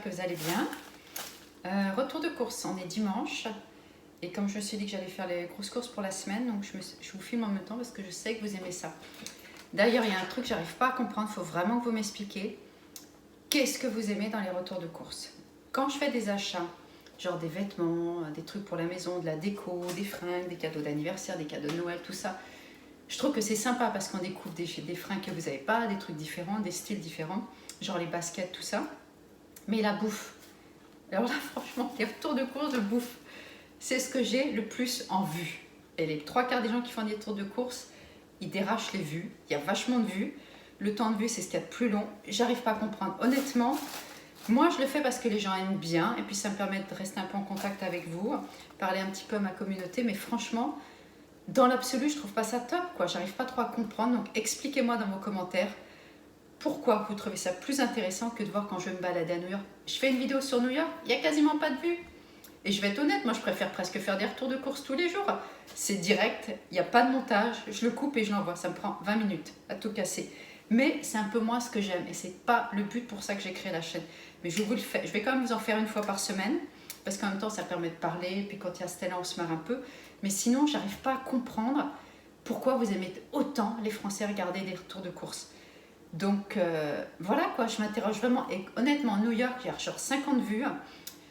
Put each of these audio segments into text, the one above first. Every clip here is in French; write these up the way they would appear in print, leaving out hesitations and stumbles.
que vous allez bien. Retour de course, on est dimanche. Et comme je me suis dit que j'allais faire les grosses courses pour la semaine, donc je vous filme en même temps parce que je sais que vous aimez ça. D'ailleurs, il y a un truc que j'arrive pas à comprendre, il faut vraiment que vous m'expliquiez. Qu'est-ce que vous aimez dans les retours de course? Quand je fais des achats, genre des vêtements, des trucs pour la maison, de la déco, des fringues, des cadeaux d'anniversaire, des cadeaux de Noël, tout ça, je trouve que c'est sympa parce qu'on découvre des fringues que vous n'avez pas, des trucs différents, des styles différents, genre les baskets, tout ça. Mais la bouffe, alors là, franchement, les retours de course de bouffe, c'est ce que j'ai le plus en vue. Et les 3/4 des gens qui font des retours de course, ils dérachent les vues. Il y a vachement de vues. Le temps de vue, c'est ce qu'il y a de plus long. J'arrive pas à comprendre. Honnêtement, moi, je le fais parce que les gens aiment bien. Et puis, ça me permet de rester un peu en contact avec vous, parler un petit peu à ma communauté. Mais franchement, dans l'absolu, je trouve pas ça top, quoi. J'arrive pas trop à comprendre. Donc, expliquez-moi dans vos commentaires pourquoi vous trouvez ça plus intéressant que de voir quand je vais me balader à New York. Je fais une vidéo sur New York, il n'y a quasiment pas de vues. Et je vais être honnête, moi je préfère presque faire des retours de course tous les jours. C'est direct, il n'y a pas de montage, je le coupe et je l'envoie. Ça me prend 20 minutes à tout casser. Mais c'est un peu moins ce que j'aime et c'est pas le but pour ça que j'ai créé la chaîne. Mais je vous le fais, je vais quand même vous en faire une fois par semaine parce qu'en même temps ça permet de parler. Puis quand il y a Stella, on se marre un peu. Mais sinon, j'arrive pas à comprendre pourquoi vous aimez autant les Français regarder des retours de course. Donc voilà quoi, je m'interroge vraiment. Et honnêtement, New York, il y a genre 50 vues.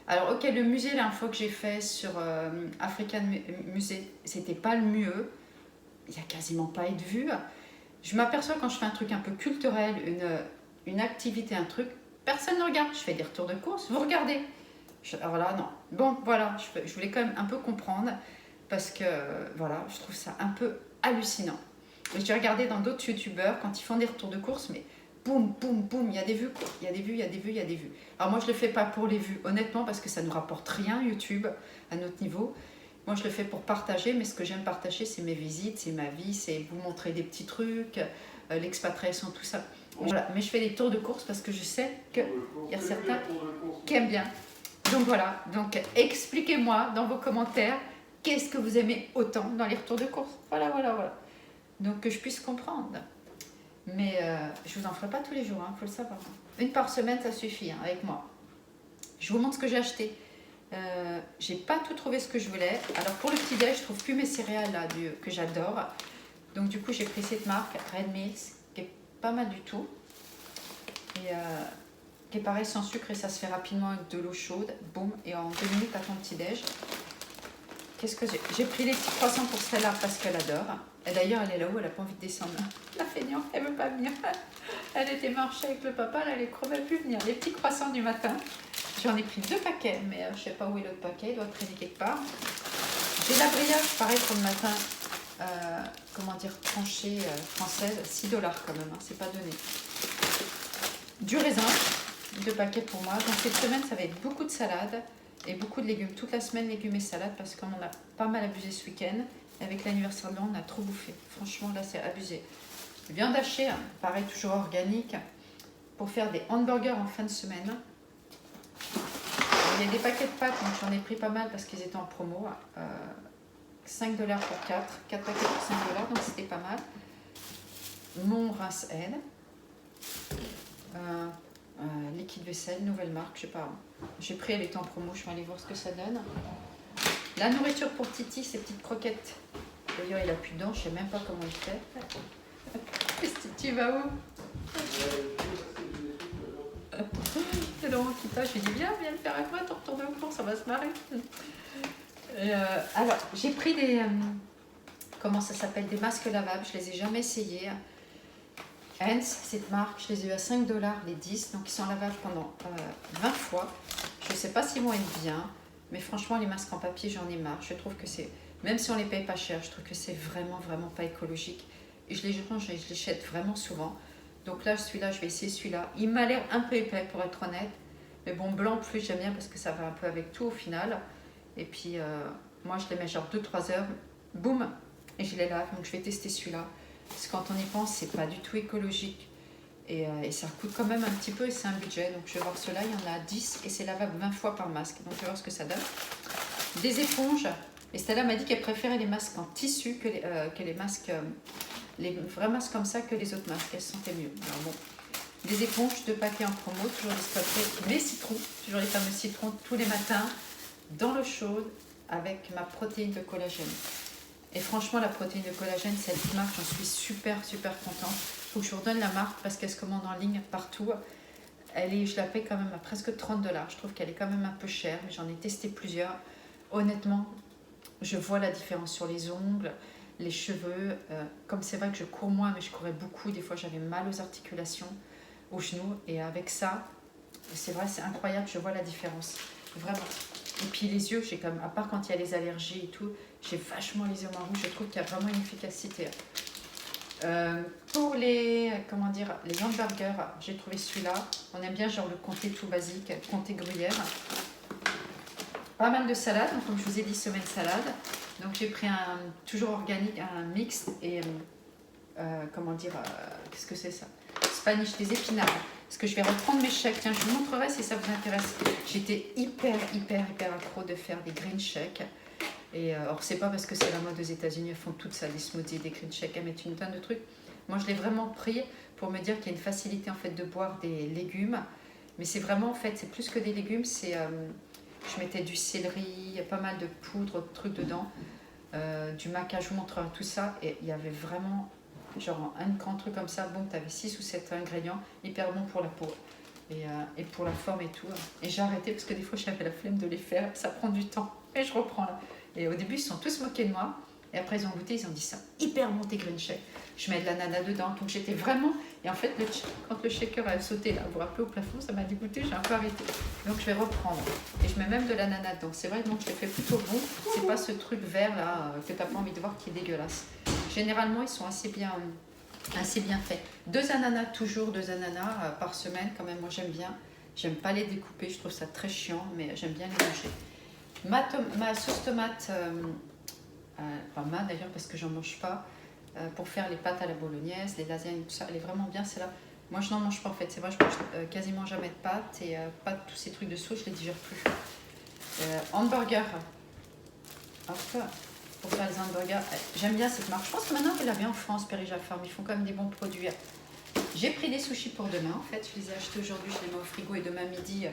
Alors ok, le musée, la fois que j'ai fait sur African Musée, c'était pas le mieux. Il n'y a quasiment pas eu de vues. Je m'aperçois quand je fais un truc un peu culturel, une activité, un truc, personne ne regarde. Je fais des retours de course, vous regardez. Alors là, non. Bon, voilà, je voulais quand même un peu comprendre parce que voilà, je trouve ça un peu hallucinant. J'ai regardé dans d'autres youtubeurs quand ils font des retours de course, mais boum, boum, boum, il y a des vues, quoi. Il y a des vues, il y a des vues, il y a des vues. Alors moi, je le fais pas pour les vues, honnêtement, parce que ça ne nous rapporte rien, YouTube, à notre niveau. Moi, je le fais pour partager, mais ce que j'aime partager, c'est mes visites, c'est ma vie, c'est vous montrer des petits trucs, l'expatriation, tout ça. Voilà. Mais je fais des tours de course parce que je sais qu'il y a certains qui aiment bien. Donc voilà, donc expliquez-moi dans vos commentaires qu'est-ce que vous aimez autant dans les retours de course. Voilà, voilà, voilà. Donc que je puisse comprendre. Mais je vous en ferai pas tous les jours, hein, faut le savoir. Une par semaine, ça suffit hein, avec moi. Je vous montre ce que j'ai acheté. J'ai pas tout trouvé ce que je voulais. Alors pour le petit déj, je trouve plus mes céréales là, que j'adore. Donc du coup, j'ai pris cette marque Red Mills, qui est pas mal du tout. Et qui est pareil sans sucre et ça se fait rapidement avec de l'eau chaude. Boum, et en 2 minutes, à ton petit déj. Qu'est-ce que j'ai pris les petits croissants pour Stella parce qu'elle adore. Et d'ailleurs, elle est là-haut, elle n'a pas envie de descendre. La feignante, elle ne veut pas venir. Elle était marchée avec le papa, là, elle ne crevait plus venir. Les petits croissants du matin. J'en ai pris 2 paquets, mais je ne sais pas où est l'autre paquet, il doit traîner quelque part. J'ai la brioche, pareil pour le matin, comment dire, tranchée française, 6 $ quand même, hein, c'est pas donné. Du raisin, 2 paquets pour moi. Donc cette semaine, ça va être beaucoup de salade. Et beaucoup de légumes, toute la semaine légumes et salades parce qu'on en a pas mal abusé ce week-end. Avec l'anniversaire de l'an, on a trop bouffé. Franchement, là, c'est abusé. Viande hachée, hein, pareil, toujours organique, pour faire des hamburgers en fin de semaine. Il y a des paquets de pâtes, donc j'en ai pris pas mal parce qu'ils étaient en promo. 5 $ pour 4 paquets pour 5 $, donc c'était pas mal. Mon rince-aide. Liquide vaisselle, nouvelle marque, je sais pas. J'ai pris, elle est en promo, je vais aller voir ce que ça donne. La nourriture pour Titi, ces petites croquettes. D'ailleurs, il a plus de dents, je sais même pas comment il fait. Titi va où? C'est Laurent qui passe, je lui dis viens le faire avec moi, ton retour de course, ça va se marrer. Alors, j'ai pris des, comment ça s'appelle, des masques lavables, je les ai jamais essayés. Hens, cette marque, je les ai eu à 5 $ les 10, donc ils sont lavables pendant 20 fois. Je ne sais pas s'ils vont être bien, mais franchement, les masques en papier, j'en ai marre. Je trouve que c'est, même si on les paye pas cher, je trouve que c'est vraiment, vraiment pas écologique. Et je les range et je les jette vraiment souvent. Donc là, celui-là, je vais essayer celui-là. Il m'a l'air un peu épais, pour être honnête. Mais bon, blanc plus, j'aime bien parce que ça va un peu avec tout au final. Et puis, moi, je les mets genre 2-3 heures, boum, et je les lave. Donc, je vais tester celui-là. Parce que quand on y pense, c'est pas du tout écologique. Et ça coûte quand même un petit peu et c'est un budget. Donc je vais voir cela, il y en a 10 et c'est lavable 20 fois par masque. Donc je vais voir ce que ça donne. Des éponges. Et Stella m'a dit qu'elle préférait les masques en tissu que les masques, les vrais masques comme ça que les autres masques. Elle se sentait mieux. Alors bon, Des éponges, 2 paquets en promo, toujours des stockés. Mes citrons, toujours les fameux citrons, tous les matins, dans l'eau chaude, avec ma protéine de collagène. Et franchement, la protéine de collagène, cette marque, j'en suis super contente. Il faut que je vous redonne la marque parce qu'elle se commande en ligne partout. Je la paie quand même à presque 30 $. Je trouve qu'elle est quand même un peu chère, mais j'en ai testé plusieurs. Honnêtement, je vois la différence sur les ongles, les cheveux. Comme c'est vrai que je cours moins, mais je courais beaucoup. Des fois, j'avais mal aux articulations, aux genoux. Et avec ça, c'est vrai, c'est incroyable. Je vois la différence. Vraiment. Et puis les yeux, j'ai comme, à part quand il y a les allergies et tout, j'ai vachement les yeux marrons. Je trouve qu'il y a vraiment une efficacité. Pour les, comment dire, les hamburgers, j'ai trouvé celui-là. On aime bien genre le comté tout basique, comté gruyère. Pas mal de salade, donc comme je vous ai dit, semaine salade. Donc j'ai pris un, toujours organique, un mix et, comment dire, qu'est-ce que c'est ça? Spanish, des épinards. Parce que je vais reprendre mes shakes. Tiens, je vous montrerai si ça vous intéresse. J'étais hyper accro de faire des green shakes. Et alors, c'est pas parce que c'est la mode aux États-Unis, elles font tout ça, des smoothies, des green shakes, elles mettent une tonne de trucs. Moi, je l'ai vraiment pris pour me dire qu'il y a une facilité en fait de boire des légumes. Mais c'est vraiment en fait, c'est plus que des légumes. C'est, je mettais du céleri, pas mal de poudre, de trucs dedans, du maca. Je vous montrerai tout ça. Et il y avait vraiment genre un grand truc comme ça. Bon, tu avais 6 ou 7 ingrédients, hyper bon pour la peau. Et pour la forme et tout. Et j'ai arrêté parce que des fois j'avais la flemme de les faire, ça prend du temps. Et je reprends là. Et au début ils se sont tous moqués de moi. Et après ils ont goûté, ils ont dit ça hyper bon tes green shakes. Je mets de l'ananas dedans. Donc j'étais vraiment. Et en fait, quand le shaker a sauté là, vous vous rappelez au plafond, ça m'a dégoûté, j'ai un peu arrêté. Donc je vais reprendre. Et je mets même de l'ananas dedans. C'est vrai, donc je le fais plutôt bon. C'est pas ce truc vert là que t'as pas envie de voir qui est dégueulasse. Généralement ils sont assez bien fait. 2 ananas, toujours 2 ananas par semaine, quand même, moi j'aime bien. J'aime pas les découper, je trouve ça très chiant, mais j'aime bien les manger. Ma sauce tomate, pas mal d'ailleurs parce que j'en mange pas, pour faire les pâtes à la bolognaise, les lasagnes, tout ça, elle est vraiment bien celle-là. Moi je n'en mange pas en fait, c'est vrai, je mange quasiment jamais de pâtes et pas tous ces trucs de sauce, je les digère plus. Hamburger, hop, pour faire les hamburgers, j'aime bien cette marque. Je pense que maintenant qu'elle la bien en France, Périja Farm, ils font quand même des bons produits. J'ai pris des sushis pour demain en fait, je les ai achetés aujourd'hui, je les mets au frigo et demain midi,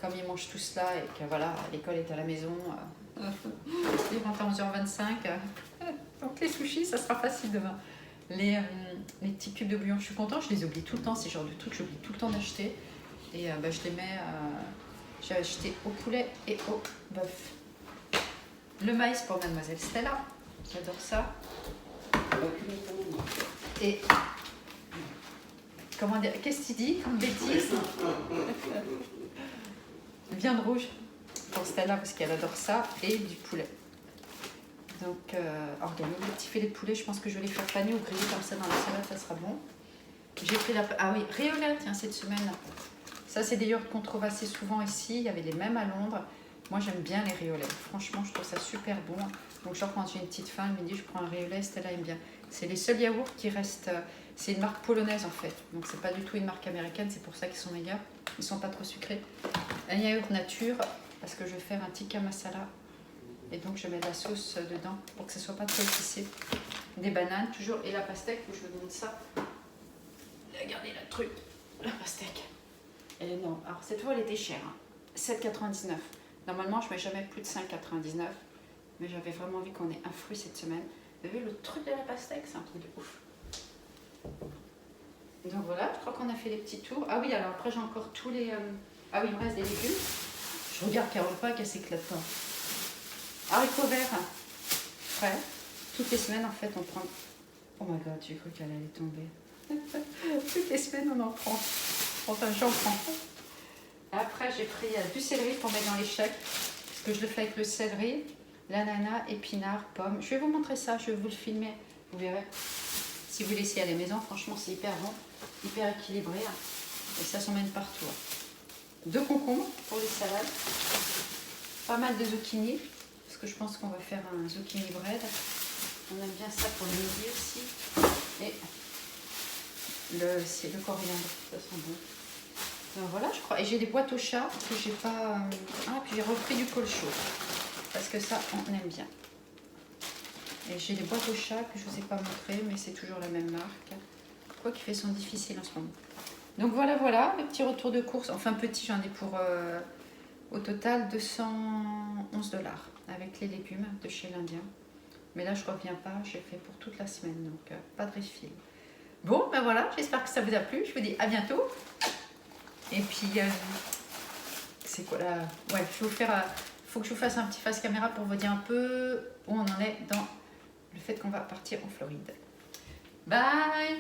comme ils mangent tout cela et que voilà, l'école est à la maison, ils rentrent à 11h25, donc les sushis ça sera facile demain. Les petits cubes de bouillon, je suis contente, je les oublie tout le temps, c'est le genre de truc que j'oublie tout le temps d'acheter et je les mets, j'ai acheté au poulet et au bœuf. Le maïs pour mademoiselle Stella, j'adore ça. Et comment dire, qu'est-ce qu'il dit comme bêtise? Viande rouge pour Stella parce qu'elle adore ça et du poulet. Donc organique, les petits filets de poulet, je pense que je vais les faire paner ou griller comme ça dans la salade, ça sera bon. J'ai pris ah oui, riolet, tiens, cette semaine. Ça c'est des yaourts qu'on trouve assez souvent ici, il y avait les mêmes à Londres. Moi j'aime bien les riolets, franchement je trouve ça super bon. Donc genre quand j'ai une petite faim, elle me dit je prends un riolet, Stella aime bien. C'est les seuls yaourts qui restent, c'est une marque polonaise en fait. Donc c'est pas du tout une marque américaine, c'est pour ça qu'ils sont meilleurs. Ils sont pas trop sucrés. Un yaourt nature, parce que je vais faire un tikka masala. Et donc je mets de la sauce dedans pour que ce soit pas trop épicé. Des bananes toujours, et la pastèque, où je vous demande ça. Regardez la truc, la pastèque. Elle est énorme. Alors cette fois elle était chère, hein. 7,99. Normalement, je ne mets jamais plus de 5,99, mais j'avais vraiment envie qu'on ait un fruit cette semaine. Vous avez vu le truc de la pastèque, c'est un truc de ouf. Donc voilà, je crois qu'on a fait les petits tours. Ah oui, alors après j'ai encore tous les... Ah oui, il me reste des légumes. Je regarde Carole Pack, elle s'éclate pas. Haricots verts, frais. Toutes les semaines, en fait, on prend... Oh my god, j'ai cru qu'elle allait tomber. Toutes les semaines, on en prend. Enfin, j'en prends. Après, j'ai pris du céleri pour mettre dans les shakes, parce que je le fais avec le céleri, l'ananas, épinards, pommes. Je vais vous montrer ça, je vais vous le filmer, vous verrez. Si vous laissez à la maison, franchement, c'est hyper bon, hyper équilibré, et ça s'emmène partout. 2 concombres pour les salades, pas mal de zucchini, parce que je pense qu'on va faire un zucchini bread. On aime bien ça pour le midi aussi. Et c'est le coriandre, ça sent bon. Donc voilà, je crois. Et j'ai des boîtes au chat que j'ai pas. Ah, puis j'ai repris du col chaud. Parce que ça, on aime bien. Et j'ai des boîtes au chat que je vous ai pas montré, mais c'est toujours la même marque. Quoi qu'ils sont difficiles en ce moment. Donc voilà, le petit retour de course. Enfin petit, j'en ai pour au total 211 $ avec les légumes de chez l'Indien. Mais là, je reviens pas, j'ai fait pour toute la semaine, donc pas de refill. Bon, ben voilà, j'espère que ça vous a plu. Je vous dis à bientôt. Et puis, c'est quoi là? Ouais, je vais vous faire... faut que je vous fasse un petit face caméra pour vous dire un peu où on en est dans le fait qu'on va partir en Floride. Bye!